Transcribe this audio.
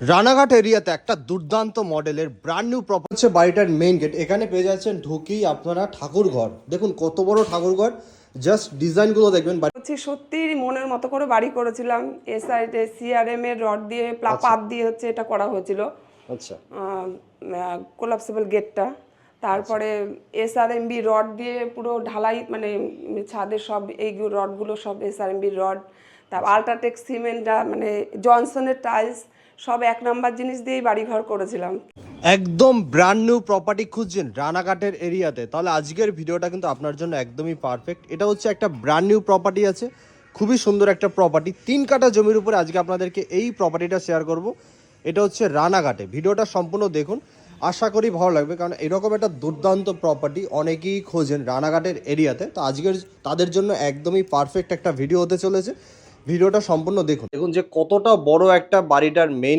রানাঘাট এরিয়াতে একটা দুর্দান্ত মডেলের ব্র্যান্ড নিউ প্রপার্টি হচ্ছে বাড়িটার মেইন গেট। এখানে পেয়ে যাচ্ছেন ঢুকেই আপনারা ঠাকুর ঘর। দেখুন কত বড় ঠাকুর ঘর, জাস্ট ডিজাইনগুলো দেখবেন। হচ্ছে সত্যি মনের মতো করে বাড়ি করেছিলাম। এ সাইডে সিআরএম এর রড দিয়ে পাত দিয়ে হচ্ছে এটা করা হয়েছিল, আচ্ছা কোলাপসেবল গেটটা। তারপরে এসআরএমবি রড দিয়ে পুরো ঢালাই, মানে ছাদের সব এই রডগুলো সব এসআরএমবি রড। তারপর আল্ট্রাটেক সিমেন্ট, মানে জনসনের টাইলস, সব এক নাম্বার জিনিস দিয়েই বাড়িঘর করেছিলাম। একদম ব্র্যান্ড নিউ প্রপার্টি খুঁজছেন রানাঘাটের এরিয়াতে, তাহলে আজকের ভিডিওটা কিন্তু আপনার জন্য একদমই পারফেক্ট। এটা হচ্ছে একটা ব্র্যান্ড নিউ প্রপার্টি আছে, খুবই সুন্দর একটা প্রপার্টি। 3 কাঠা জমির উপরে আজকে আপনাদেরকে এই প্রপার্টিটা শেয়ার করব। এটা হচ্ছে রানাঘাটে। ভিডিওটা সম্পূর্ণ দেখুন, আশা করি ভালো লাগবে, কারণ এরকম একটা দুর্দান্ত প্রপার্টি অনেকেই খোঁজেন রানাঘাটের এরিয়াতে। তো আজকের তাদের জন্য একদমই পারফেক্ট একটা ভিডিও হতে চলেছে। ভিডিওটা সম্পূর্ণ দেখুন, দেখুন যে কতটা বড় একটা বাড়িটার মেইন